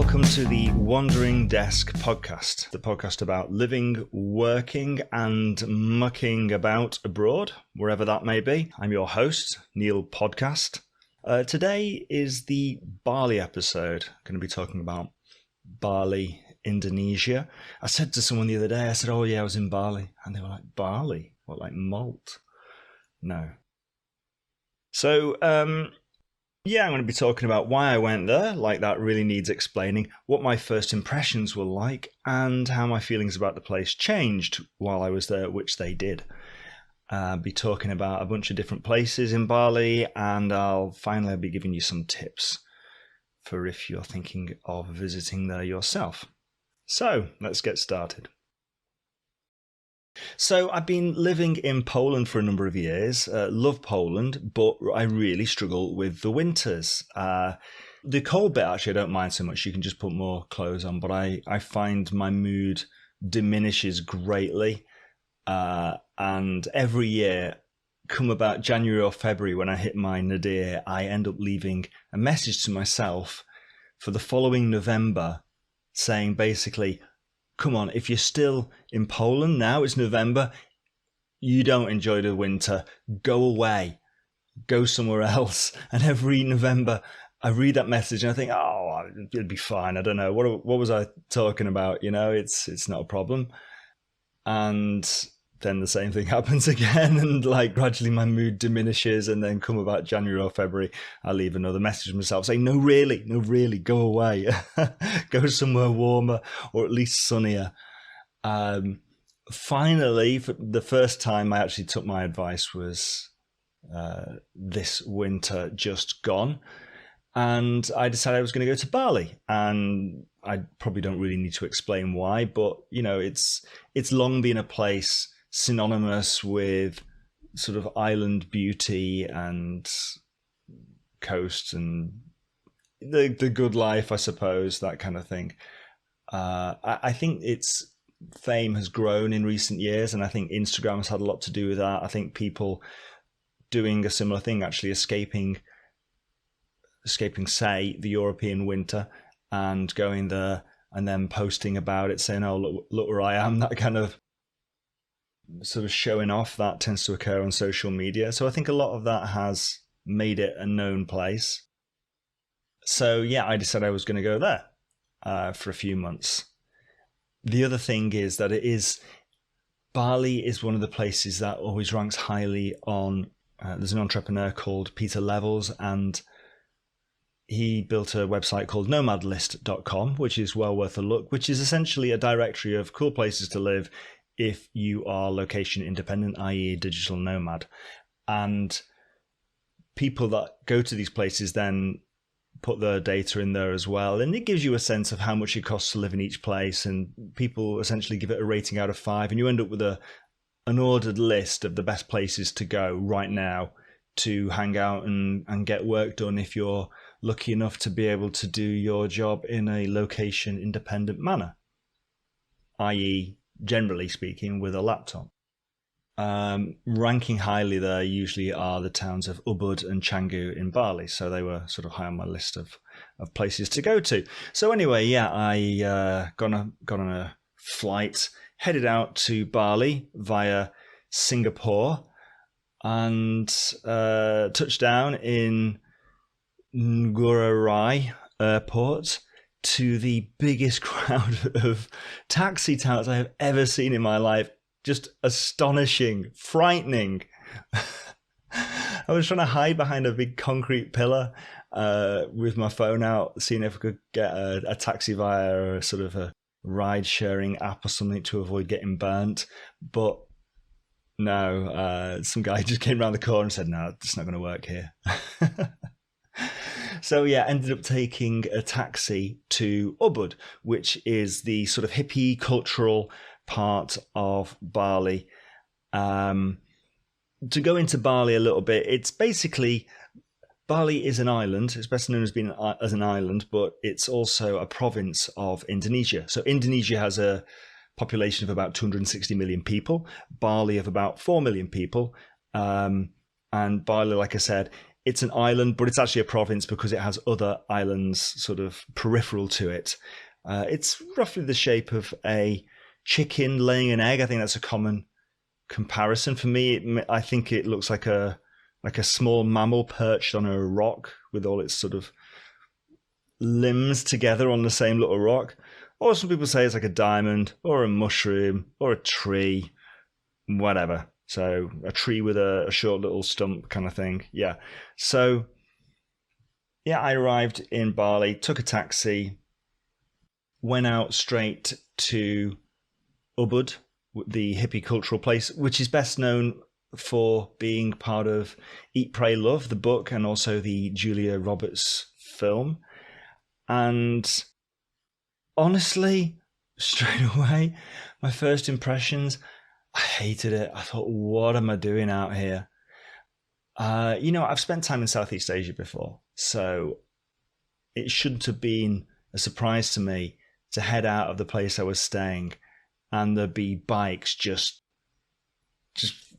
Welcome to the Wandering Desk podcast, the podcast about living, working and mucking about abroad, wherever that may be. I'm your host, Neil Podcast. Today is the Bali episode. I'm going to be talking about Bali, Indonesia. I said to someone the other day, I said, oh yeah, I was in Bali. And they were like, Bali? What, like malt? No. So, yeah, I'm going to be talking about why I went there, like that really needs explaining, what my first impressions were like, and how my feelings about the place changed while I was there, which they did. I'll be talking about a bunch of different places in Bali, and I'll finally be giving you some tips for if you're thinking of visiting there yourself. So, let's get started. So I've been living in Poland for a number of years, love Poland, but I really struggle with the winters. The cold bit, actually, I don't mind so much. You can just put more clothes on, but I find my mood diminishes greatly. And every year, come about January or February, when I hit my nadir, I end up leaving a message to myself for the following November saying basically, come on, if you're still in Poland now, it's November, you don't enjoy the winter, go away, go somewhere else. And every November, I read that message and I think, oh, it'll be fine. I don't know. What was I talking about? You know, it's not a problem. And then the same thing happens again, and like gradually my mood diminishes, and then come about January or February, I leave another message to myself saying, no, really, go away, go somewhere warmer or at least sunnier. Finally, for the first time I actually took my advice was this winter just gone, and I decided I was going to go to Bali. And I probably don't really need to explain why, but you know, it's long been a place synonymous with sort of island beauty and coast and the good life, I suppose, that kind of thing. I think its fame has grown in recent years, and I think Instagram has had a lot to do with that. I think people doing a similar thing, actually escaping, say, the European winter and going there and then posting about it, saying, oh, look where I am, that kind of sort of showing off, that tends to occur on social media. So I think a lot of that has made it a known place. So yeah, I decided I was going to go there for a few months. The other thing is that Bali is one of the places that always ranks highly on, there's an entrepreneur called Peter Levels, and he built a website called nomadlist.com, which is well worth a look, which is essentially a directory of cool places to live if you are location independent, i.e. a digital nomad. And people that go to these places then put their data in there as well. And it gives you a sense of how much it costs to live in each place. And people essentially give it a rating out of 5. And you end up with an ordered list of the best places to go right now to hang out and get work done if you're lucky enough to be able to do your job in a location independent manner, i.e. generally speaking, with a laptop. Ranking highly there usually are the towns of Ubud and Canggu in Bali, so they were sort of high on my list of places to go to. So anyway, yeah, I got on a flight, headed out to Bali via Singapore, and touched down in Ngurah Airport, to the biggest crowd of taxi touts I have ever seen in my life. Just astonishing, frightening. I was trying to hide behind a big concrete pillar with my phone out, seeing if I could get a taxi via a sort of a ride-sharing app or something to avoid getting burnt. But no, some guy just came around the corner and said, no, it's not going to work here. So yeah, ended up taking a taxi to Ubud, which is the sort of hippie cultural part of Bali. To go into Bali a little bit, it's basically, Bali is an island. It's best known as being as an island, but it's also a province of Indonesia. So Indonesia has a population of about 260 million people, Bali of about 4 million people. And Bali, like I said, it's an island, but it's actually a province because it has other islands sort of peripheral to it. It's roughly the shape of a chicken laying an egg. I think that's a common comparison for me. I think it looks like a small mammal perched on a rock with all its sort of limbs together on the same little rock. Or some people say it's like a diamond or a mushroom or a tree, whatever. So a tree with a short little stump kind of thing. Yeah. So yeah, I arrived in Bali, took a taxi, went out straight to Ubud, the hippie cultural place, which is best known for being part of Eat, Pray, Love, the book, and also the Julia Roberts film. And honestly, straight away, my first impressions, I hated it. I thought, what am I doing out here? I've spent time in Southeast Asia before, so it shouldn't have been a surprise to me to head out of the place I was staying and there be bikes just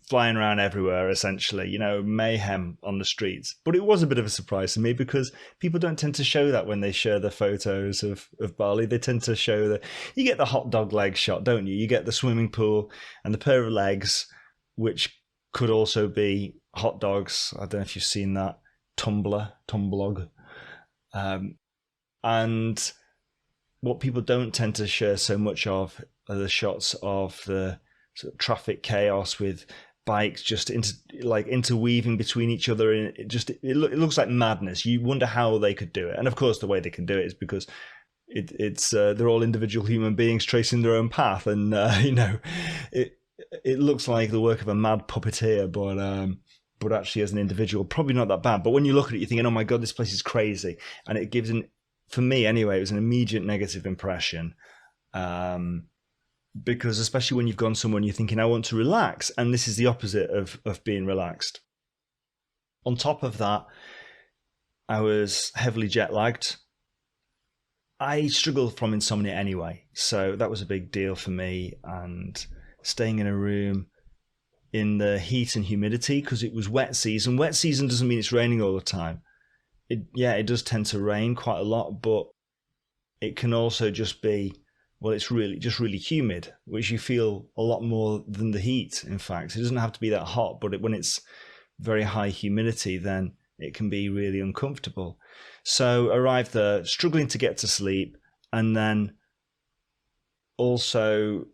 flying around everywhere, essentially, mayhem on the streets. But it was a bit of a surprise to me because people don't tend to show that when they share the photos of Bali. They tend to show that you get the hot dog leg shot, don't you? You get the swimming pool and the pair of legs, which could also be hot dogs. I don't know if you've seen that Tumblog. And what people don't tend to share so much of are the shots of the sort of traffic chaos with bikes just interweaving between each other, and it looks like madness. You wonder how they could do it, and of course the way they can do it is because it's they're all individual human beings tracing their own path, and it looks like the work of a mad puppeteer, but actually as an individual probably not that bad. But when you look at it, you're thinking, oh my god, this place is crazy, and it gives for me anyway, it was an immediate negative impression. Because especially when you've gone somewhere and you're thinking, I want to relax, and this is the opposite of being relaxed. On top of that, I was heavily jet lagged. I struggle from insomnia anyway, so that was a big deal for me. And staying in a room in the heat and humidity, because it was wet season. Wet season doesn't mean it's raining all the time. It does tend to rain quite a lot, but it can also just be, well, it's really humid, which you feel a lot more than the heat. In fact, it doesn't have to be that hot, but when it's very high humidity, then it can be really uncomfortable. So arrived there, struggling to get to sleep, and then also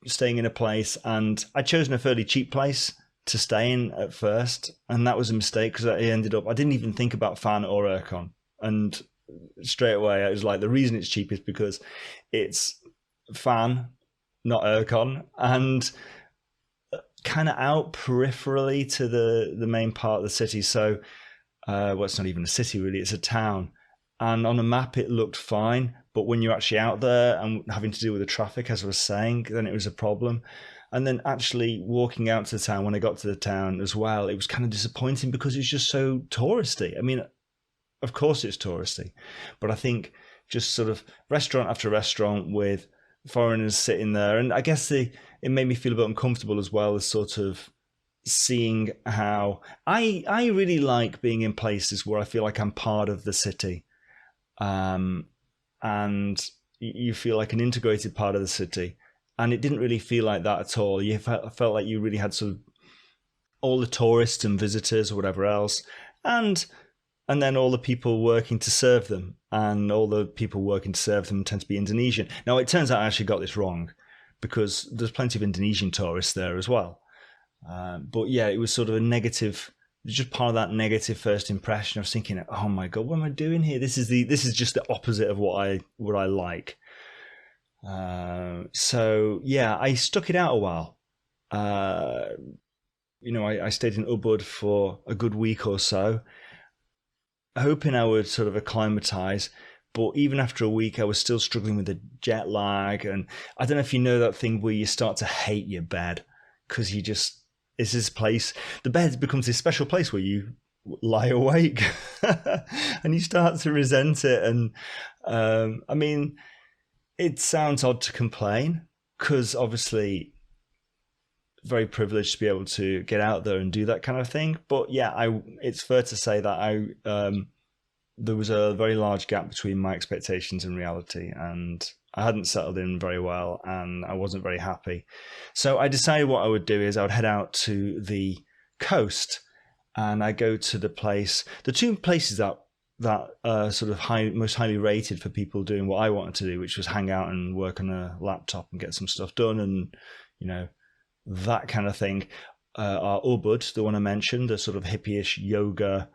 staying in a place, and I'd chosen a fairly cheap place to stay in at first, and that was a mistake because I didn't even think about fan or aircon, and straight away I was like, the reason it's cheap is because it's fan, not aircon, and kind of out peripherally to the main part of the city. So it's not even a city really, it's a town, and on a map it looked fine, but when you're actually out there and having to deal with the traffic, as I was saying, then it was a problem. And then actually walking out to the town, when I got to the town as well, it was kind of disappointing because it's just so touristy. I mean, of course it's touristy, but I think just sort of restaurant after restaurant with foreigners sitting there, and I guess it made me feel a bit uncomfortable as well, as sort of seeing how I really like being in places where I feel like I'm part of the city, and you feel like an integrated part of the city. And it didn't really feel like that at all. You felt like you really had sort of all the tourists and visitors or whatever else, and then all the people working to serve them. And all the people working to serve them tend to be Indonesian. Now, it turns out I actually got this wrong because there's plenty of Indonesian tourists there as well. But yeah, it was sort of a negative, just part of that negative first impression. I was thinking, oh my God, what am I doing here? This is just the opposite of what I like. So yeah, I stuck it out a while. I stayed in Ubud for a good week or so, hoping I would sort of acclimatise. But even after a week, I was still struggling with the jet lag. And I don't know if you know that thing where you start to hate your bed because it's this place. The bed becomes this special place where you lie awake and you start to resent it. And I mean, it sounds odd to complain because obviously very privileged to be able to get out there and do that kind of thing. But yeah, it's fair to say that there was a very large gap between my expectations and reality, and I hadn't settled in very well, and I wasn't very happy. So I decided what I would do is I would head out to the coast, and I go to the two places that sort of most highly rated for people doing what I wanted to do, which was hang out and work on a laptop and get some stuff done, and that kind of thing. Are Ubud, the one I mentioned, the sort of hippie-ish yoga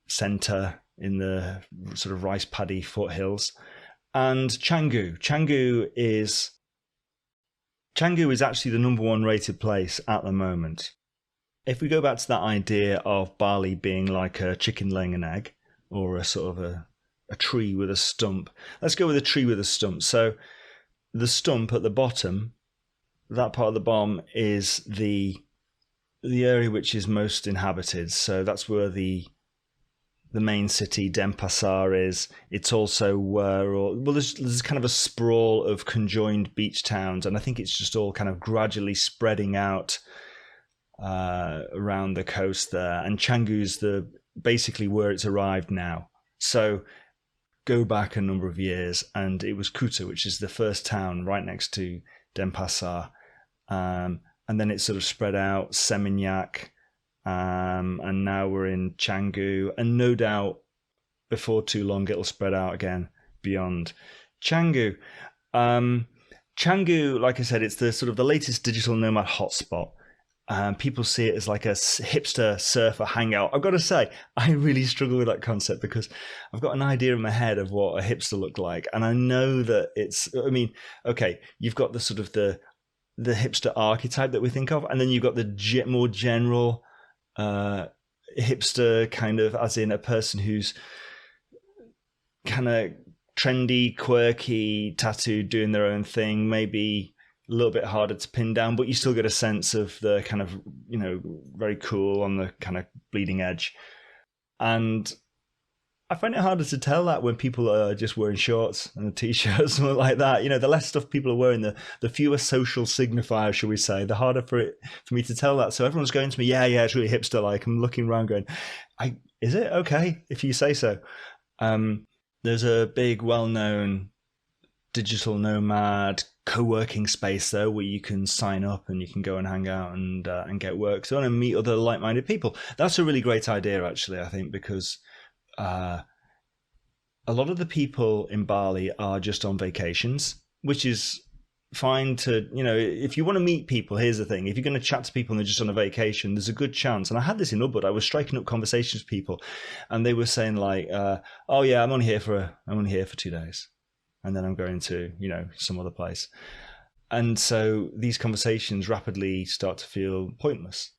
center in the sort of rice paddy foothills, and Canggu. Canggu is actually the number one rated place at the moment. If we go back to that idea of Bali being like a chicken laying an egg, or a sort of a tree with a stump, let's go with a tree with a stump. So the stump at the bottom, that part of the bottom, is the area which is most inhabited. So that's where the main city, Denpasar, is. It's also where there's kind of a sprawl of conjoined beach towns, and I think it's just all kind of gradually spreading out around the coast there. And Canggu's basically where it's arrived now. So go back a number of years, and it was Kuta, which is the first town right next to Denpasar, and then it sort of spread out, Seminyak. And now we're in Canggu, and no doubt before too long it'll spread out again beyond Canggu. Canggu, like I said, it's the sort of the latest digital nomad hotspot. People see it as like a hipster-surfer hangout. I've got to say, I really struggle with that concept because I've got an idea in my head of what a hipster looked like, and I know that okay, you've got the sort of the hipster archetype that we think of, and then you've got the more general hipster, kind of as in a person who's kind of trendy, quirky, tattooed, doing their own thing, maybe a little bit harder to pin down, but you still get a sense of the kind of, very cool on the kind of bleeding edge. And I find it harder to tell that when people are just wearing shorts and a t-shirt or something like that. The less stuff people are wearing, the fewer social signifiers, shall we say, the harder for me to tell that. So everyone's going to me, yeah, it's really hipster-like. I'm looking around going, is it? Okay, if you say so. There's a big, well-known digital nomad co-working space though, where you can sign up and you can go and hang out and get work done and meet other like-minded people. That's a really great idea, actually, I think, because a lot of the people in Bali are just on vacations, which is fine to, if you want to meet people, here's the thing. If you're going to chat to people and they're just on a vacation, there's a good chance. And I had this in Ubud. I was striking up conversations with people and they were saying like, oh yeah, I'm only here for 2 days. And then I'm going to, some other place. And so these conversations rapidly start to feel pointless.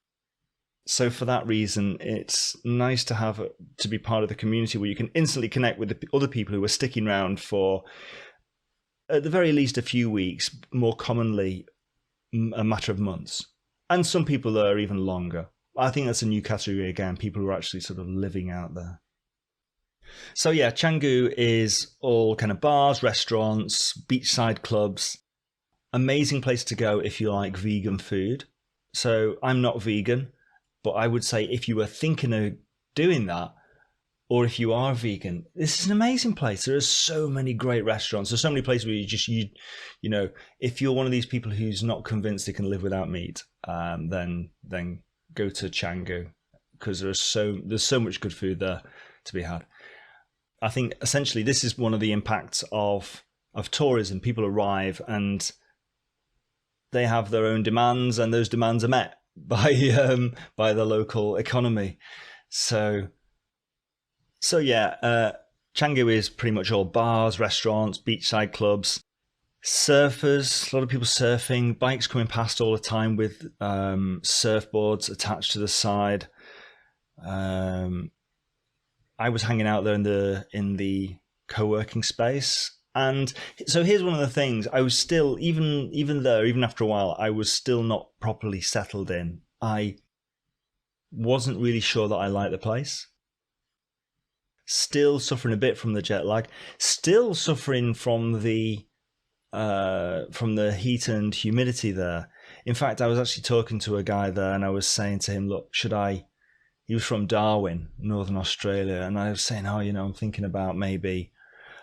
So for that reason, it's nice to be part of the community where you can instantly connect with the other people who are sticking around for, at the very least, a few weeks, more commonly a matter of months. And some people are even longer. I think that's a new category again, people who are actually sort of living out there. So yeah, Canggu is all kind of bars, restaurants, beachside clubs. Amazing place to go if you like vegan food. So I'm not vegan, but I would say if you were thinking of doing that, or if you are vegan, this is an amazing place. There are so many great restaurants. There's so many places where if you're one of these people who's not convinced they can live without meat, then go to Canggu, because there's so much good food there to be had. I think essentially this is one of the impacts of tourism. People arrive and they have their own demands, and those demands are met by the local economy. So yeah, Canggu is pretty much all bars, restaurants, beachside clubs, surfers, a lot of people surfing, bikes coming past all the time with surfboards attached to the side. I was hanging out there in the co-working space. And so here's one of the things. I was still, even after a while, I was still not properly settled in. I wasn't really sure that I liked the place. Still suffering a bit from the jet lag. Still suffering from the heat and humidity there. In fact, I was actually talking to a guy there, and I was saying to him, look, he was from Darwin, Northern Australia, and I was saying, oh, I'm thinking about maybe,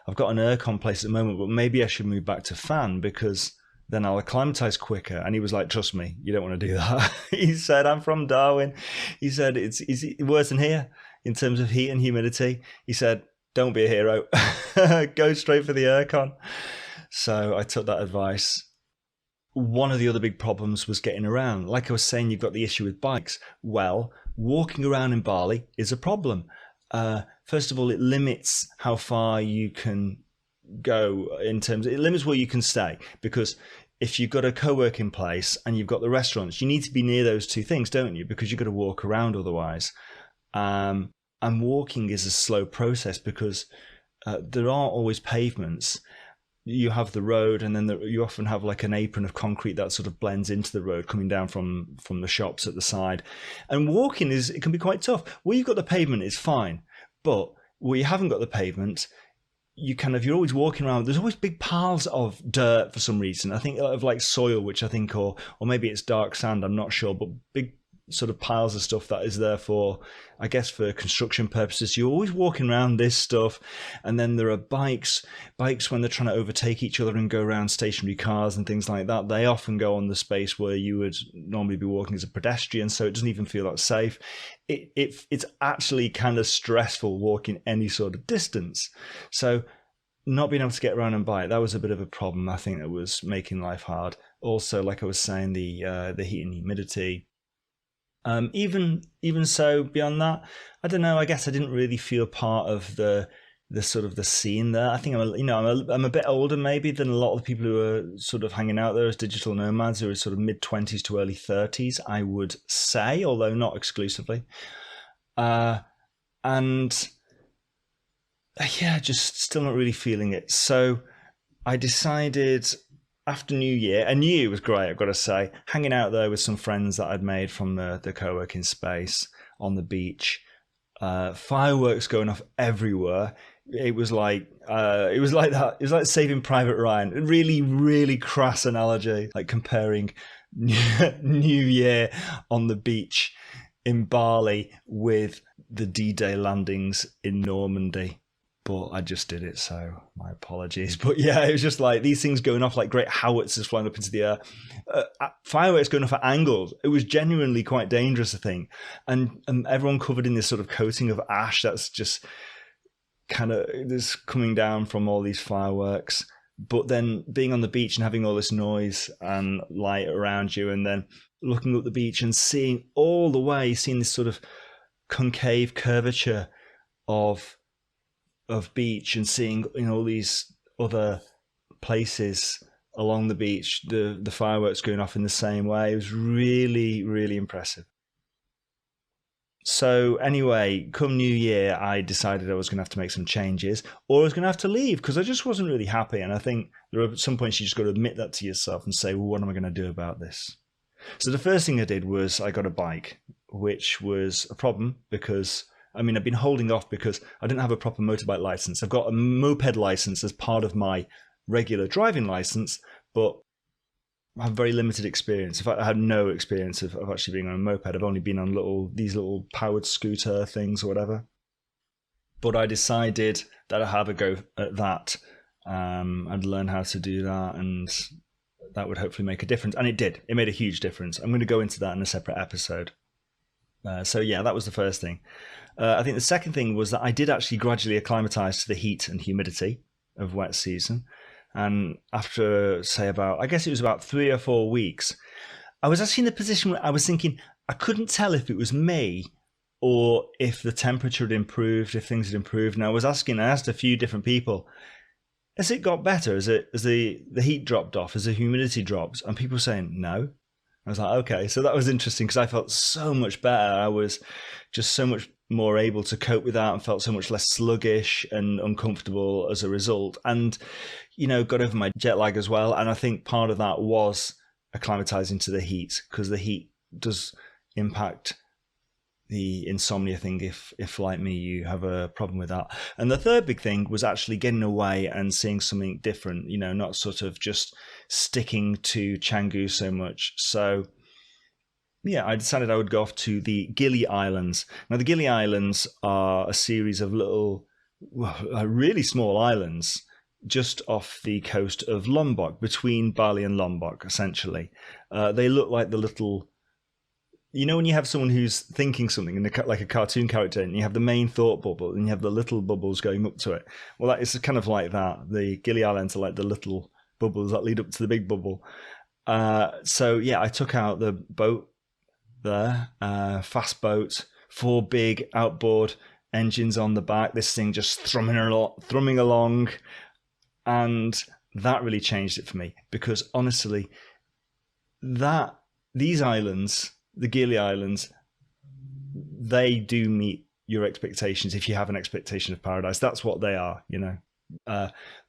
I've got an aircon place at the moment, but maybe I should move back to fan because then I'll acclimatise quicker. And he was like, trust me, you don't want to do that. He said, I'm from Darwin. He said, it's worse than here in terms of heat and humidity. He said, don't be a hero. Go straight for the aircon. So I took that advice. One of the other big problems was getting around. Like I was saying, you've got the issue with bikes. Well, walking around in Bali is a problem. First of all, it limits how far you can go it limits where you can stay, because if you've got a co-working place and you've got the restaurants, you need to be near those two things, don't you? Because you've got to walk around otherwise. And walking is a slow process because there aren't always pavements. You have the road, and then you often have like an apron of concrete that sort of blends into the road coming down from the shops at the side. And walking it can be quite tough. Where you've got the pavement, it's fine, but where you haven't got the pavement, you're always walking around. There's always big piles of dirt for some reason. I think of like soil, which I think, or maybe it's dark sand, I'm not sure, but big sort of piles of stuff that is there for, I guess, for construction purposes. You're always walking around this stuff. And then there are bikes when they're trying to overtake each other and go around stationary cars and things like that. They often go on the space where you would normally be walking as a pedestrian, so it doesn't even feel that safe. It's actually kind of stressful walking any sort of distance. So not being able to get around and bike, that was a bit of a problem. I think that was making life hard. Also, like I was saying, the heat and humidity. Even so, beyond that, I don't know. I guess I didn't really feel part of the sort of the scene there. I think I'm a bit older maybe than a lot of the people who are sort of hanging out there as digital nomads, who are sort of mid-20s to early 30s, I would say, although not exclusively. And yeah, just still not really feeling it. So I decided, after New Year, and New Year was great, I've got to say, hanging out there with some friends that I'd made from the co-working space on the beach, fireworks going off everywhere. It was like that. It was like Saving Private Ryan. A really, really crass analogy, like comparing New Year on the beach in Bali with the D-Day landings in Normandy. But I just did it, so my apologies. But yeah, it was just like these things going off like great howitzers flying up into the air. Fireworks going off at angles. It was genuinely quite dangerous, I think. And everyone covered in this sort of coating of ash that's just kind of this coming down from all these fireworks. But then being on the beach and having all this noise and light around you, and then looking up the beach and seeing all the way, seeing this sort of concave curvature of beach, and seeing all these other places along the beach, the fireworks going off in the same way. It was really, really impressive. So anyway, come New Year, I decided I was going to have to make some changes, or I was going to have to leave because I just wasn't really happy. And I think there are some points you just got to admit that to yourself and say, well, what am I going to do about this? So the first thing I did was I got a bike, which was a problem because I've been holding off because I didn't have a proper motorbike license. I've got a moped license as part of my regular driving license, but I have very limited experience. In fact, I had no experience of actually being on a moped. I've only been on these little powered scooter things or whatever. But I decided that I'd have a go at that. I'd learn how to do that, and that would hopefully make a difference. And it did. It made a huge difference. I'm going to go into that in a separate episode. So yeah, that was the first thing. I think the second thing was that I did actually gradually acclimatise to the heat and humidity of wet season. And after, say, I guess it was about 3 or 4 weeks, I was actually in the position where I was thinking, I couldn't tell if it was me or if the temperature had improved, if things had improved. And I asked a few different people, has it got better? Has the heat dropped off? Has the humidity dropped? And people were saying no. I was like, okay, so that was interesting because I felt so much better. I was just so much more able to cope with that and felt so much less sluggish and uncomfortable as a result. And, got over my jet lag as well. And I think part of that was acclimatizing to the heat, because the heat does impact the insomnia thing if like me you have a problem with that. And the third big thing was actually getting away and seeing something different, not sort of just sticking to Canggu so much. So yeah, I decided I would go off to the Gili Islands. Now the Gili Islands are a series of little, really small islands just off the coast of Lombok, between Bali and Lombok, essentially. They look like the little, when you have someone who's thinking something like a cartoon character, and you have the main thought bubble and you have the little bubbles going up to it. Well, that is kind of like that. The Gili Islands are like the little bubbles that lead up to the big bubble. So yeah, I took out the boat there, fast boat, 4 big outboard engines on the back. This thing just thrumming along, and that really changed it for me, because honestly, these islands, the Gili Islands, they do meet your expectations. If you have an expectation of paradise, that's what they are.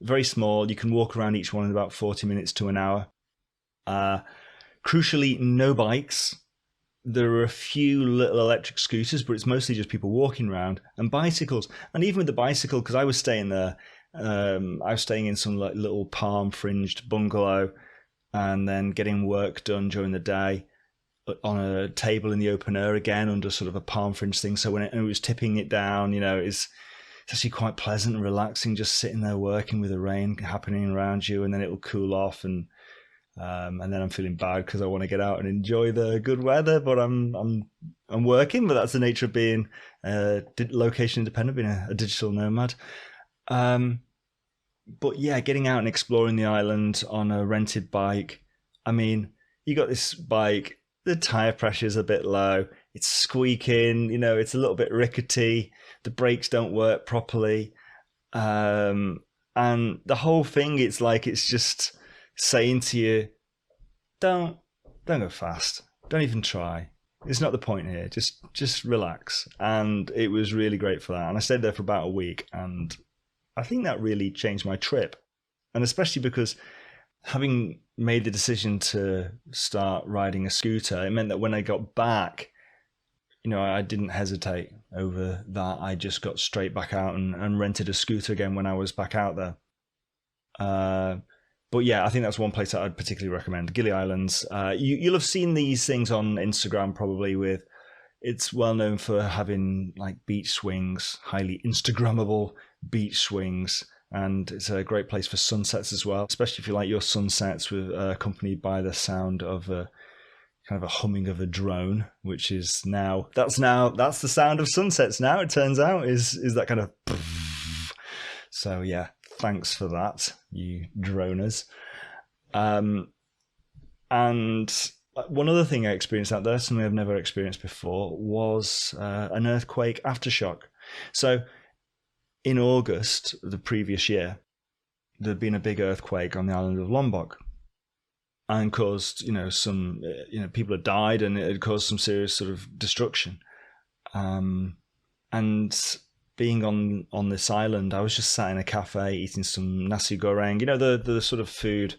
Very small. You can walk around each one in about 40 minutes to an hour. Crucially, no bikes. There are a few little electric scooters, but it's mostly just people walking around, and bicycles. And even with the bicycle, because I was staying there, I was staying in some little palm fringed bungalow, and then getting work done during the day on a table in the open air again under sort of a palm fringe thing. So when it was tipping it down, it's actually quite pleasant and relaxing, just sitting there working with the rain happening around you, and then it will cool off, and then I'm feeling bad because I want to get out and enjoy the good weather, but I'm working. But that's the nature of being location independent, being a digital nomad. But yeah, getting out and exploring the island on a rented bike. I mean, you got this bike, the tire pressure's a bit low, it's squeaking, it's a little bit rickety, the brakes don't work properly, and the whole thing, it's like it's just saying to you, don't go fast, don't even try. It's not the point here. Just relax. And it was really great for that. And I stayed there for about a week, and I think that really changed my trip. And especially because having made the decision to start riding a scooter, it meant that when I got back, I didn't hesitate over that. I just got straight back out and rented a scooter again when I was back out there. But yeah, I think that's one place that I'd particularly recommend, Gili Islands. You'll have seen these things on Instagram probably. It's well known for having like beach swings, highly Instagrammable beach swings, and it's a great place for sunsets as well, especially if you like your sunsets accompanied by the sound of a kind of a humming of a drone, which is that's the sound of sunsets now, it turns out, is that kind of. So yeah, thanks for that, you droners. And one other thing I experienced out there, something I've never experienced before, was an earthquake aftershock. So in August the previous year, there'd been a big earthquake on the island of Lombok, and caused, some, people had died, and it had caused some serious sort of destruction. And being on this island, I was just sat in a cafe eating some nasi goreng. The sort of food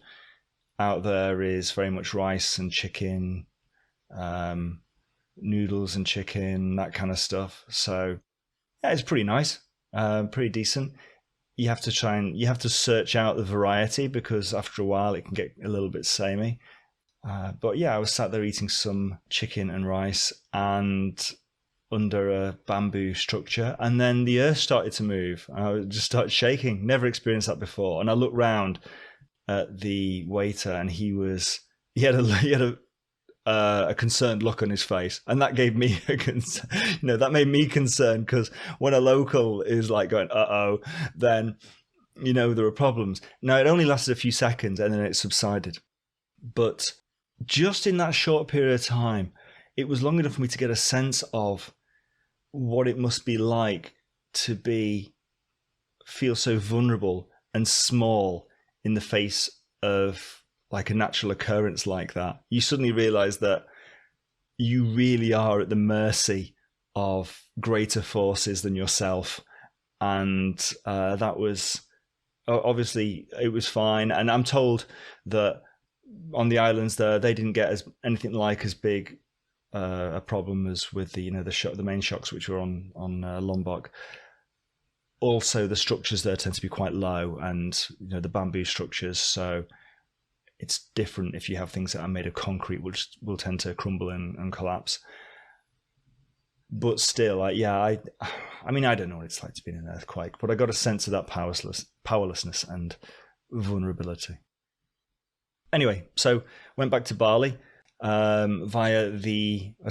out there is very much rice and chicken, noodles and chicken, that kind of stuff. So yeah, it's pretty nice, pretty decent. You have to search out the variety, because after a while it can get a little bit samey. But yeah, I was sat there eating some chicken and rice and under a bamboo structure, and then the earth started to move. I just started shaking. Never experienced that before. And I looked round at the waiter, and he had a concerned look on his face, and that gave me that made me concerned, because when a local is like going uh-oh, then there are problems. Now, it only lasted a few seconds and then it subsided, but just in that short period of time, it was long enough for me to get a sense of what it must be like to feel so vulnerable and small in the face of like a natural occurrence like that. You suddenly realize that you really are at the mercy of greater forces than yourself. And that was, obviously it was fine. And I'm told that on the islands there, they didn't get anything like as big a problem as with the the main shocks which were on Lombok. Also, the structures there tend to be quite low, and the bamboo structures. So it's different if you have things that are made of concrete, which will tend to crumble and collapse. But still, I mean, I don't know what it's like to be in an earthquake, but I got a sense of that powerlessness and vulnerability. Anyway, so went back to Bali I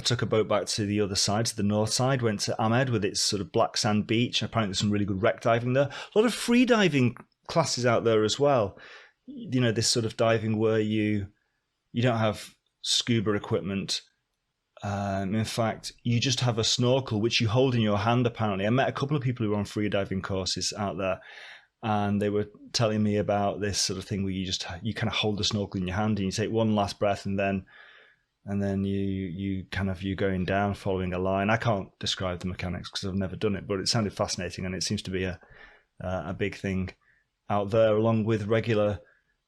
took a boat back to the other side, to the north side, went to Ahmed with its sort of black sand beach. Apparently there's some really good wreck diving there. A lot of free diving classes out there as well. This sort of diving where you don't have scuba equipment. In fact, you just have a snorkel, which you hold in your hand, apparently. I met a couple of people who were on free diving courses out there, and they were telling me about this sort of thing where you kind of hold the snorkel in your hand and you take one last breath, and then you're going down following a line. I can't describe the mechanics because I've never done it, but it sounded fascinating, and it seems to be a big thing out there, along with regular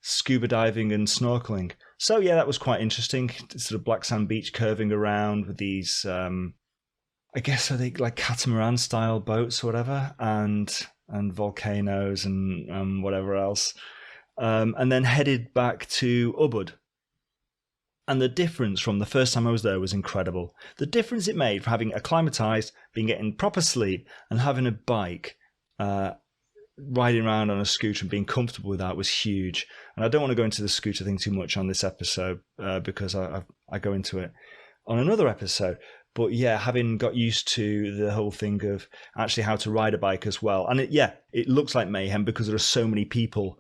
scuba diving and snorkeling. So yeah, that was quite interesting. Sort of black sand beach curving around with these, I guess are they like catamaran style boats or whatever, and volcanoes and whatever else, and then headed back to Ubud. And the difference from the first time I was there was incredible. The difference it made for having acclimatized, being getting proper sleep, and having a bike, riding around on a scooter and being comfortable with that was huge. And I don't want to go into the scooter thing too much on this episode because I go into it on another episode. But yeah, having got used to the whole thing of actually how to ride a bike as well. And it looks like mayhem because there are so many people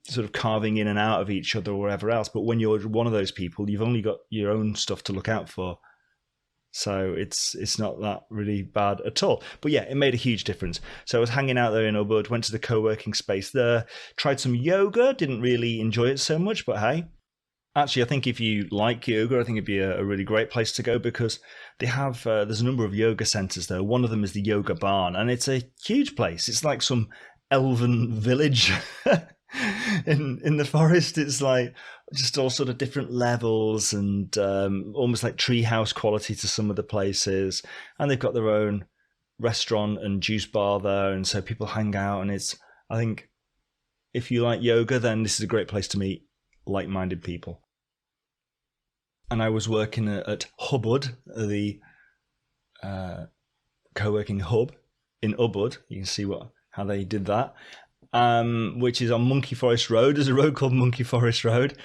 sort of carving in and out of each other or wherever else. But when you're one of those people, you've only got your own stuff to look out for. So it's not that really bad at all. But yeah, it made a huge difference. So I was hanging out there in Ubud, went to the co-working space there, tried some yoga, didn't really enjoy it so much, but hey. Actually, I think if you like yoga, I think it'd be a really great place to go because they have, there's a number of yoga centers there. One of them is the Yoga Barn, and it's a huge place. It's like some elven village in the forest. It's like just all sort of different levels and almost like treehouse quality to some of the places. And they've got their own restaurant and juice bar there, and so people hang out. And I think if you like yoga, then this is a great place to meet like-minded people. And I was working at Ubud, the co-working hub in Ubud. You can see how they did that, which is on Monkey Forest Road. There's a road called Monkey Forest Road,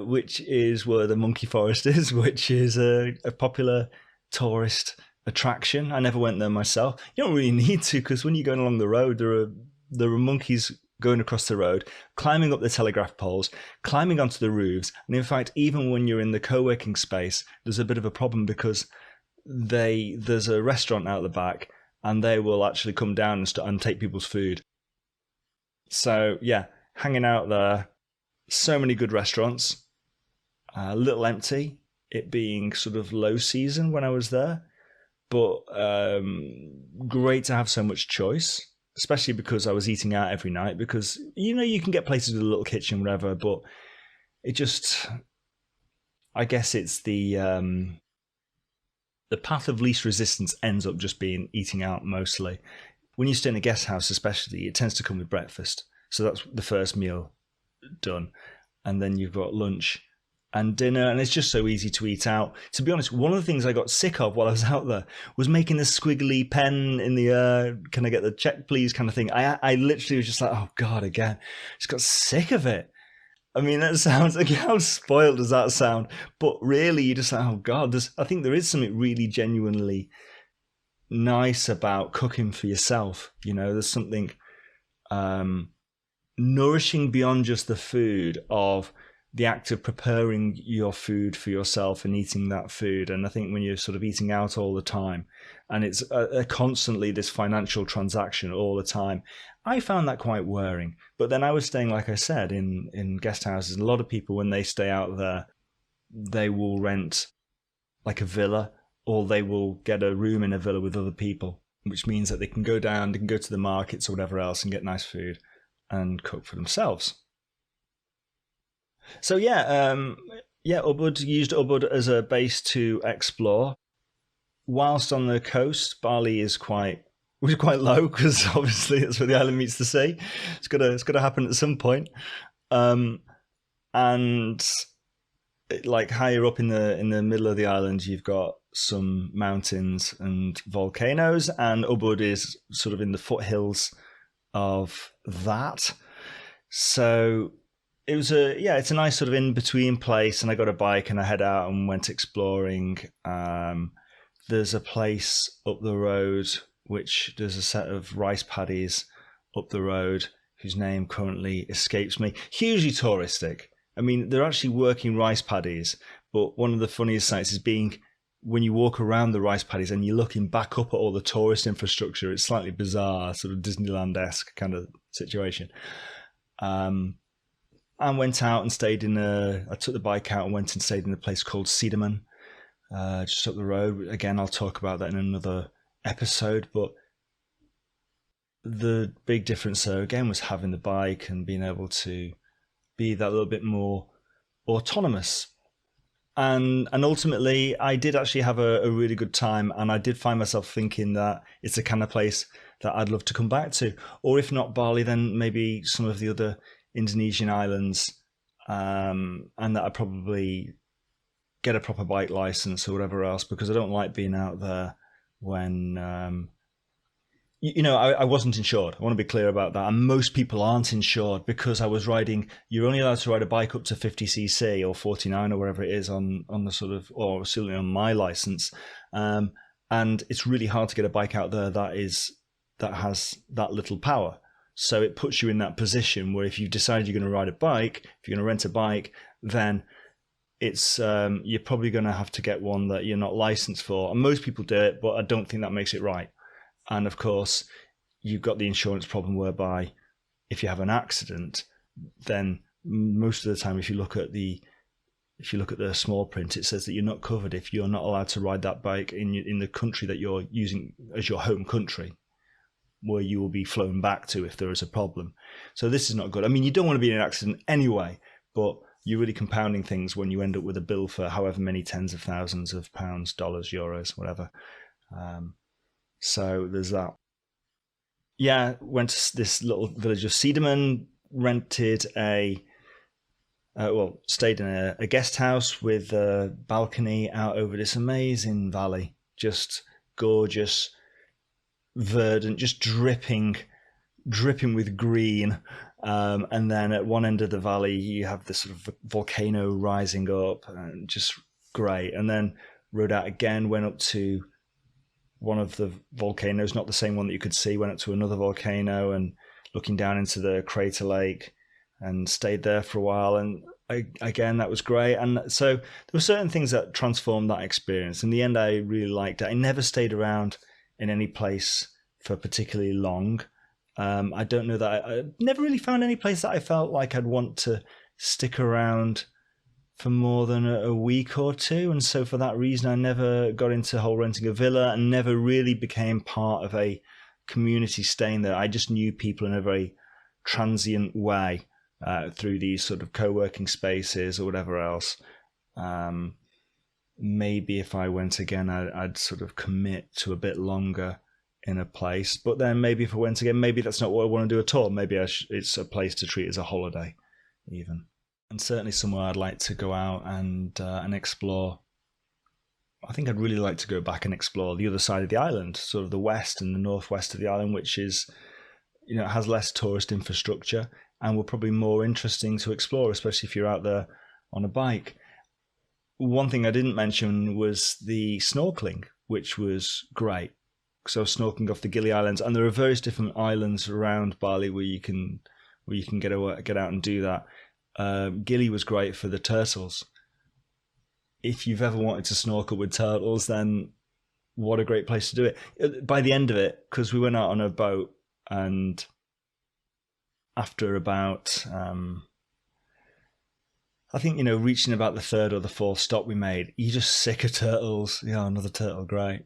which is where the monkey forest is, which is a popular tourist attraction. I never went there myself. You don't really need to, because when you're going along the road, there are monkeys going across the road, climbing up the telegraph poles, climbing onto the roofs. And in fact, even when you're in the co-working space, there's a bit of a problem because there's a restaurant out the back and they will actually come down and take people's food. So yeah, hanging out there, so many good restaurants, a little empty, it being sort of low season when I was there, but great to have so much choice. Especially because I was eating out every night, because you can get places with a little kitchen, whatever, but it just, I guess it's the path of least resistance ends up just being eating out mostly. When you stay in a guest house especially, it tends to come with breakfast. So that's the first meal done. And then you've got lunch and dinner, and it's just so easy to eat out. To be honest, one of the things I got sick of while I was out there was making this squiggly pen in the can I get the check please kind of thing. I literally was just like, oh God, again. Just got sick of it. I mean, that sounds like, how spoiled does that sound? But really, you're just like, oh God, I think there is something really genuinely nice about cooking for yourself. There's something nourishing beyond just the food of the act of preparing your food for yourself and eating that food. And I think when you're sort of eating out all the time and it's constantly this financial transaction all the time, I found that quite wearing. But then I was staying, like I said, in guest houses. And a lot of people, when they stay out there, they will rent like a villa, or they will get a room in a villa with other people, which means that they can go down, they can go to the markets or whatever else and get nice food and cook for themselves. So yeah, Yeah, Ubud used Ubud as a base to explore. Whilst on the coast, Bali is quite low because obviously that's where the island meets the sea. It's gotta happen at some point. Um, and like higher up in the middle of the island, you've got some mountains and volcanoes, and Ubud is sort of in the foothills of that. So it's a nice sort of in between place. And I got a bike and I head out and went exploring. There's a place up the road which there's a set of rice paddies up the road whose name currently escapes me. Hugely touristic. I mean, they're actually working rice paddies, but one of the funniest sights is being when you walk around the rice paddies and you're looking back up at all the tourist infrastructure. It's slightly bizarre, sort of Disneyland-esque kind of situation. Um, and went out and stayed I took the bike out and went and stayed in a place called Cedarman, just up the road. Again, I'll talk about that in another episode, but the big difference there again was having the bike and being able to be that little bit more autonomous. And ultimately, I did actually have a really good time, and I did find myself thinking that it's the kind of place that I'd love to come back to, or if not Bali, then maybe some of the other Indonesian islands, and that I'd probably get a proper bike license or whatever else, because I don't like being out there when I wasn't insured. I want to be clear about that. And most people aren't insured because I was riding, you're only allowed to ride a bike up to 50cc or 49 or whatever it is on the sort of, or certainly on my license. And it's really hard to get a bike out there that has that little power. So it puts you in that position where if you decide you're going to ride a bike, if you're going to rent a bike, then it's you're probably going to have to get one that you're not licensed for. And most people do it, but I don't think that makes it right. And of course, you've got the insurance problem whereby if you have an accident, then most of the time, if you look at the small print, it says that you're not covered if you're not allowed to ride that bike in the country that you're using as your home country, where you will be flown back to if there is a problem. So this is not good. I mean, you don't want to be in an accident anyway, but you're really compounding things when you end up with a bill for however many tens of thousands of pounds, dollars, euros, whatever. So there's that. Yeah, went to this little village of Cedarman, rented stayed in a guest house with a balcony out over this amazing valley, just gorgeous, verdant, just dripping with green. And then at one end of the valley, you have this sort of volcano rising up, and just great. And then rode out again, went up to one of the volcanoes, not the same one that you could see, went up to another volcano and looking down into the crater lake and stayed there for a while. And again, that was great. And so there were certain things that transformed that experience. In the end, I really liked it. I never stayed around in any place for particularly long. I don't know that I never really found any place that I felt like I'd want to stick around for more than a week or two. And so for that reason, I never got into whole renting a villa and never really became part of a community staying there. I just knew people in a very transient way through these sort of co-working spaces or whatever else. Maybe if I went again, I'd sort of commit to a bit longer in a place. But then maybe if I went again, maybe that's not what I want to do at all. Maybe it's a place to treat as a holiday even. And certainly somewhere I'd like to go out and explore. I think I'd really like to go back and explore the other side of the island, sort of the west and the northwest of the island, which is, it has less tourist infrastructure and will probably more interesting to explore, especially if you're out there on a bike. One thing I didn't mention was the snorkeling, which was great. So I was snorkeling off the Gili Islands, and there are various different islands around Bali where you can get out and do that. Gili was great for the turtles. If you've ever wanted to snorkel with turtles, then what a great place to do it. By the end of it, because we went out on a boat, and after about, I think, reaching about the third or the fourth stop we made, you're just sick of turtles. Yeah, another turtle, great.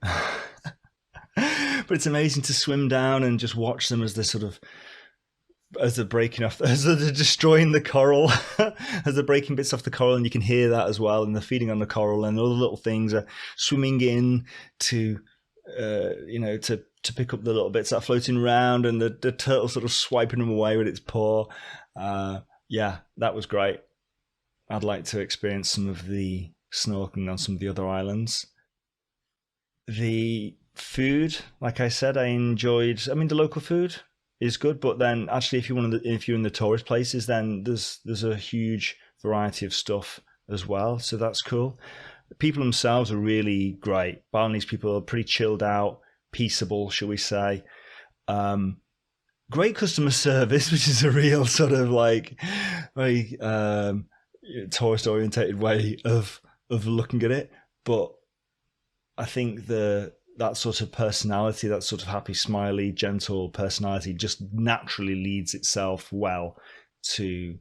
But it's amazing to swim down and just watch them as they're sort of as they're breaking off, as they're destroying the coral, as they're breaking bits off the coral, and you can hear that as well. And they're feeding on the coral, and all the little things are swimming in to, to pick up the little bits that are floating around, and the turtle sort of swiping them away with its paw. Yeah, that was great. I'd like to experience some of the snorkeling on some of the other islands. The food, like I said, I enjoyed. I mean, the local food is good, but then actually, if you're in the tourist places, then there's a huge variety of stuff as well. So that's cool. The people themselves are really great. Balinese people are pretty chilled out, peaceable, shall we say. Great customer service, which is a real sort of like very tourist orientated way of looking at it. But I think that sort of personality, that sort of happy, smiley, gentle personality, just naturally leads itself well to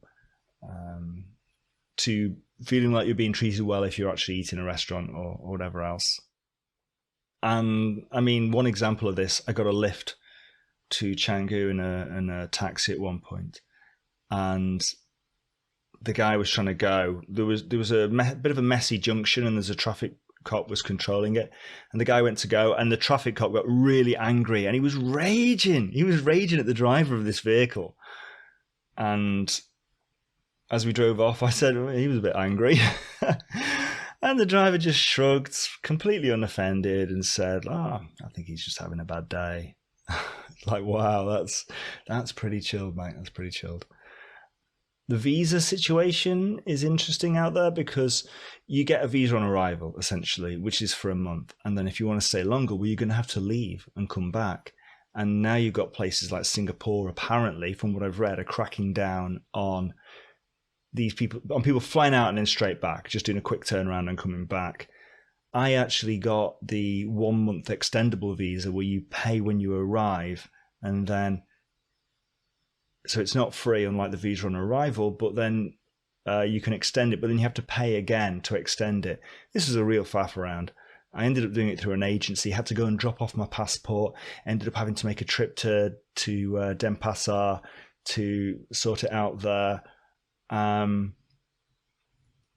to feeling like you're being treated well if you're actually eating in a restaurant or whatever else. And I mean, one example of this, I got a lift to Canggu in a taxi at one point, and the guy was trying to go. There was a bit of a messy junction, and there's a traffic cop was controlling it, and the guy went to go, and the traffic cop got really angry, and he was raging. He was raging at the driver of this vehicle, and as we drove off, I said, well, he was a bit angry. And the driver just shrugged, completely unoffended, and said, I think he's just having a bad day. Like, wow, that's pretty chilled, mate. That's pretty chilled. The visa situation is interesting out there because you get a visa on arrival, essentially, which is for a month. And then if you want to stay longer, well, you're going to have to leave and come back. And now you've got places like Singapore, apparently, from what I've read, are cracking down on people flying out and then straight back, just doing a quick turnaround and coming back. I actually got the 1 month extendable visa where you pay when you arrive, and then so it's not free unlike the visa on arrival, but then you can extend it, but then you have to pay again to extend it. This is a real faff around. I ended up doing it through an agency, had to go and drop off my passport, ended up having to make a trip to Denpasar to sort it out there.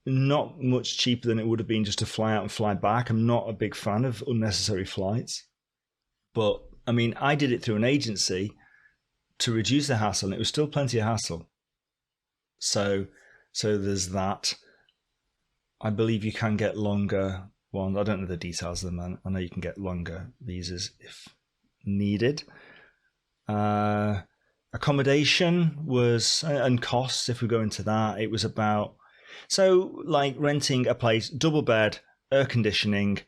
Not much cheaper than it would have been just to fly out and fly back. I'm not a big fan of unnecessary flights, but I mean, I did it through an agency to reduce the hassle, and it was still plenty of hassle. So there's that. I believe you can get longer ones. I don't know the details of them. I know you can get longer visas if needed. Accommodation was, and costs, if we go into that, it was about, so like renting a place, double bed, air conditioning,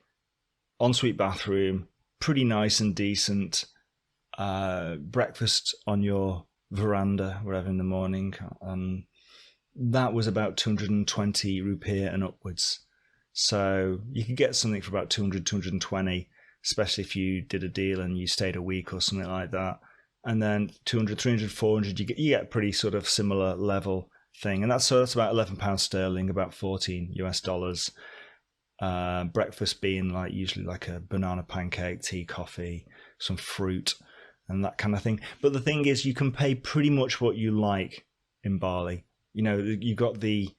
ensuite bathroom, pretty nice and decent, breakfast on your veranda, wherever in the morning. That was about 220 rupiah and upwards. So you could get something for about 200, 220, especially if you did a deal and you stayed a week or something like that. And then 200, 300, 400, you get a pretty sort of similar level thing. And that's about £11 sterling, about $14 US. Breakfast being like usually like a banana pancake, tea, coffee, some fruit, and that kind of thing. But the thing is, you can pay pretty much what you like in Bali. You know, you got the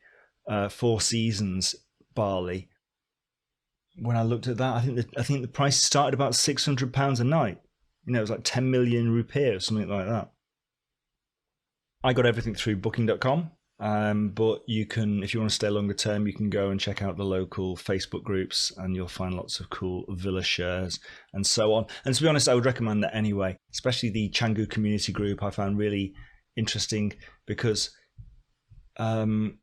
Four Seasons Bali. When I looked at that, I think the price started about £600 a night. You know, it was like 10 million rupiah or something like that. I got everything through booking.com. But you can, if you want to stay longer term, you can go and check out the local Facebook groups, and you'll find lots of cool villa shares and so on. And to be honest, I would recommend that anyway, especially the Canggu community group. I found really interesting because there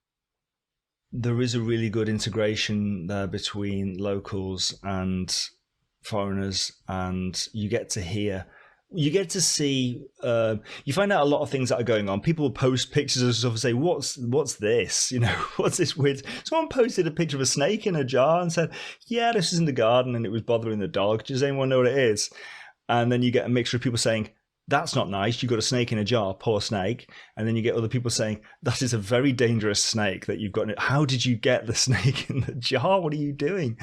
is a really good integration there between locals and foreigners, and you get to see, you find out a lot of things that are going on. People will post pictures of stuff and say, what's this? You know, what's this weird? Someone posted a picture of a snake in a jar and said, yeah, this is in the garden and it was bothering the dog. Does anyone know what it is? And then you get a mixture of people saying, that's not nice, you got a snake in a jar, poor snake. And then you get other people saying, that is a very dangerous snake that you've got. How did you get the snake in the jar? What are you doing?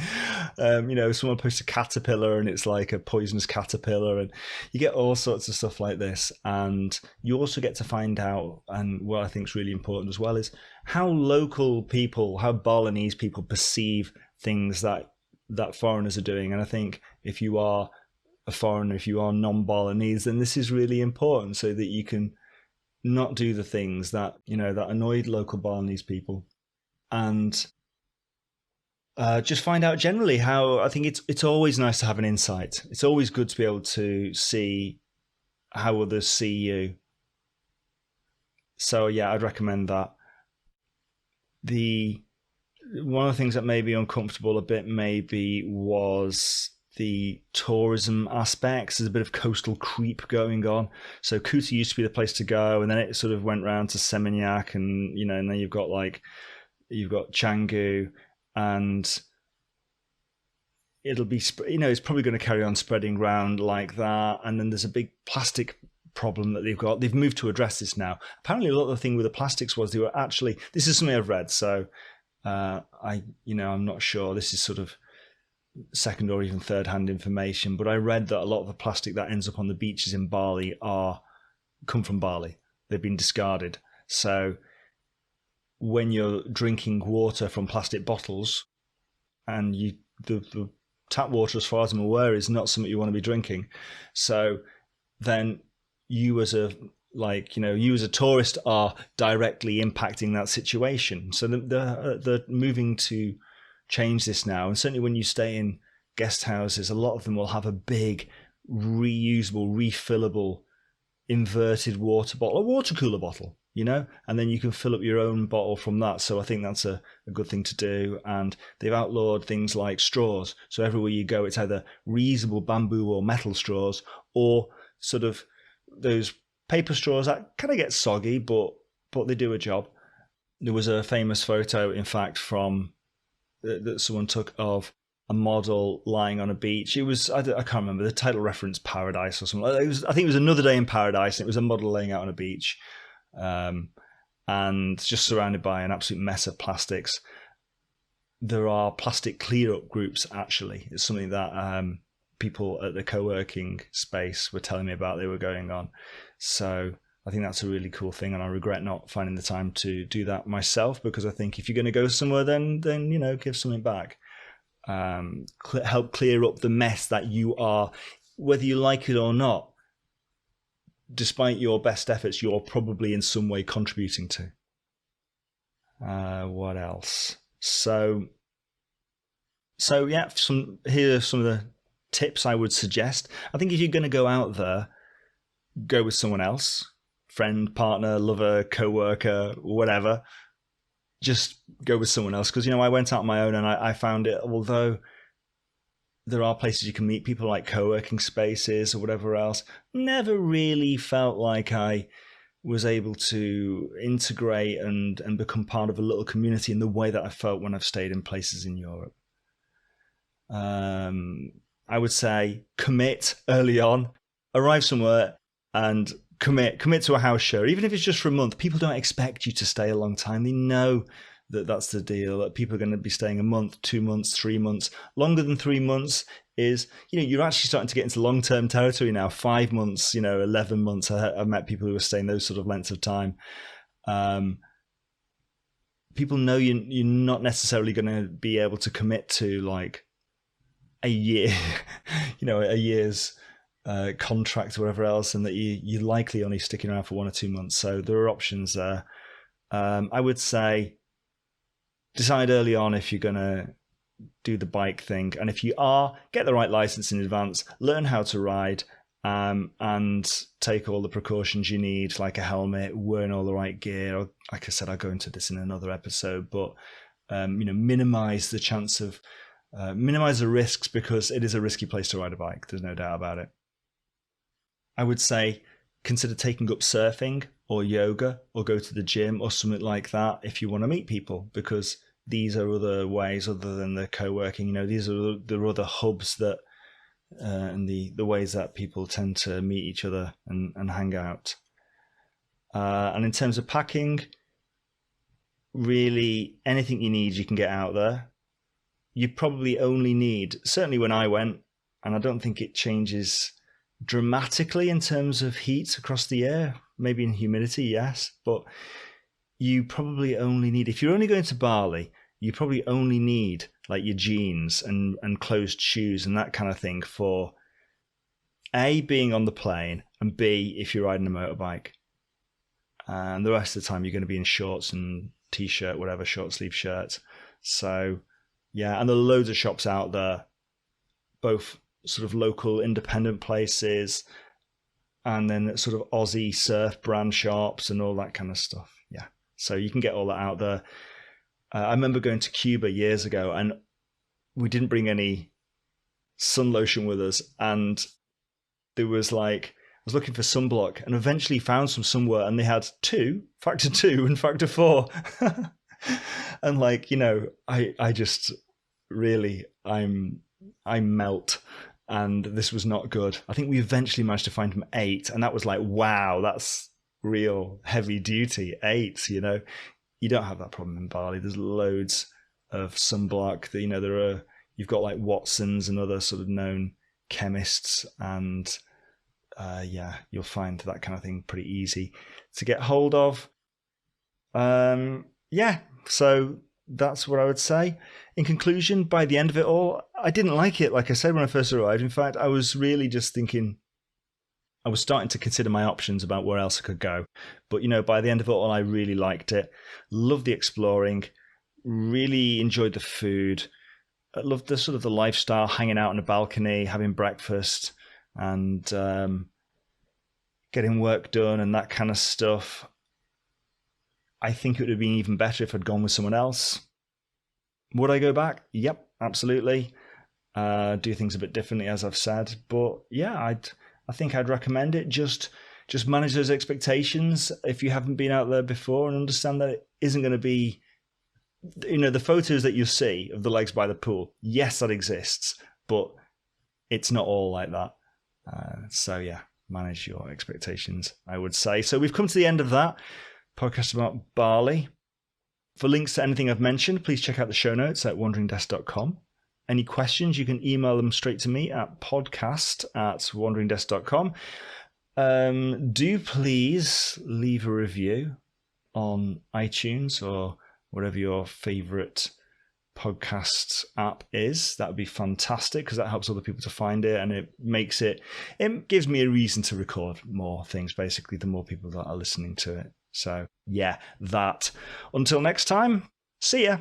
Someone posts a caterpillar and it's like a poisonous caterpillar, and you get all sorts of stuff like this. And you also get to find out, and what I think is really important as well, is how local people, how Balinese people perceive things that foreigners are doing. And I think if you are a foreigner, if you are non-Balinese, then this is really important so that you can not do the things that that annoyed local Balinese people, and just find out generally how. I think it's always nice to have an insight. It's always good to be able to see how others see you. So yeah, I'd recommend that. The One of the things that made me uncomfortable a bit maybe was the tourism aspects. There's a bit of coastal creep going on. So Kuta used to be the place to go, and then it sort of went round to Seminyak, and then you've got Canggu, and it'll be it's probably going to carry on spreading around like that. And then there's a big plastic problem that they've moved to address this now. Apparently a lot of the thing with the plastics was they were actually, this is something I've read, so I'm not sure, this is sort of second or even third hand information, but I read that a lot of the plastic that ends up on the beaches in Bali come from Bali. They've been discarded. So when you're drinking water from plastic bottles, and the tap water, as far as I'm aware, is not something you want to be drinking. So then you as a tourist are directly impacting that situation. So they're moving to change this now. And certainly when you stay in guest houses, a lot of them will have a big reusable, refillable, inverted water bottle, a water cooler bottle, and then you can fill up your own bottle from that. So I think that's a good thing to do. And they've outlawed things like straws. So everywhere you go, it's either reusable bamboo or metal straws, or sort of those paper straws that kind of get soggy, but they do a job. There was a famous photo, in fact, that someone took of a model lying on a beach. It was, I can't remember the title reference, Paradise or something. I think it was Another Day in Paradise, and it was a model laying out on a beach, and just surrounded by an absolute mess of plastics. There are plastic clear up groups, actually. It's something that people at the co-working space were telling me about, they were going on. So I think that's a really cool thing, and I regret not finding the time to do that myself, because I think if you're going to go somewhere, then give something back. Help clear up the mess that you are, whether you like it or not. Despite your best efforts, you're probably in some way contributing to. What else? So yeah, here are some of the tips I would suggest. I think if you're going to go out there, go with someone else, friend, partner, lover, co-worker, whatever. Just go with someone else, because I went out on my own, and I found it, although there are places you can meet people, like co-working spaces or whatever else, never really felt like I was able to integrate and become part of a little community in the way that I felt when I've stayed in places in Europe. I would say commit early on, arrive somewhere and commit to a house share, even if it's just for a month. People don't expect you to stay a long time. They know that that's the deal, that people are going to be staying a month, 2 months, 3 months. Longer than 3 months is, you're actually starting to get into long-term territory now. 5 months, 11 months. I've met people who are staying those sort of lengths of time. People know you're not necessarily going to be able to commit to like a year, a year's contract or whatever else, and that you're likely only sticking around for 1 or 2 months. So there are options there. I would say decide early on if you're going to do the bike thing, and if you are, get the right license in advance, learn how to ride, and take all the precautions you need, like a helmet, wearing all the right gear. Like I said, I'll go into this in another episode, but minimize the chance of minimize the risks, because it is a risky place to ride a bike. There's no doubt about it. I would say consider taking up surfing or yoga, or go to the gym or something like that if you want to meet people, because these are other ways other than the co-working. These are the other hubs that and the ways that people tend to meet each other and hang out. And in terms of packing, really anything you need you can get out there. you probably only need, certainly when I went, and I don't think it changes dramatically in terms of heat across the year, maybe in humidity, yes, but you probably only need, if you're only going to Bali, you probably only need like your jeans and closed shoes and that kind of thing for A, being on the plane, and B, if you're riding a motorbike. And the rest of the time you're going to be in shorts and t-shirt, whatever, short sleeve shirt. So yeah, and there are loads of shops out there, both sort of local independent places and then sort of Aussie surf brand shops and all that kind of stuff. Yeah, so you can get all that out there. I remember going to Cuba years ago and we didn't bring any sun lotion with us, and there was like, I was looking for sunblock and eventually found some somewhere, and they had factor 2 and factor 4. And like, I just really, I melt, and this was not good. I think we eventually managed to find them 8, and that was like, wow, that's real heavy duty. 8, you don't have that problem in Bali. There's loads of sunblock. You've got like Watson's and other sort of known chemists, and you'll find that kind of thing pretty easy to get hold of. So that's what I would say. In conclusion, by the end of it all, I didn't like it. Like I said, when I first arrived, in fact, I was really just thinking, I was starting to consider my options about where else I could go. But, by the end of it all, I really liked it. Loved the exploring, really enjoyed the food. I loved the sort of the lifestyle, hanging out on a balcony, having breakfast, and getting work done and that kind of stuff. I think it would have been even better if I'd gone with someone else. Would I go back? Yep, absolutely. Do things a bit differently, as I've said. But yeah, I think I'd recommend it. Just manage those expectations if you haven't been out there before, and understand that it isn't going to be, the photos that you see of the legs by the pool. Yes, that exists, but it's not all like that. So yeah, manage your expectations, I would say. So we've come to the end of that podcast about Bali. For links to anything I've mentioned, please check out the show notes at wanderingdesk.com. Any questions, you can email them straight to me at podcast@wanderingdesk.com. Do please leave a review on iTunes or whatever your favorite podcast app is. That would be fantastic, because that helps other people to find it, and it gives me a reason to record more things, basically, the more people that are listening to it. So yeah, that. Until next time, see ya.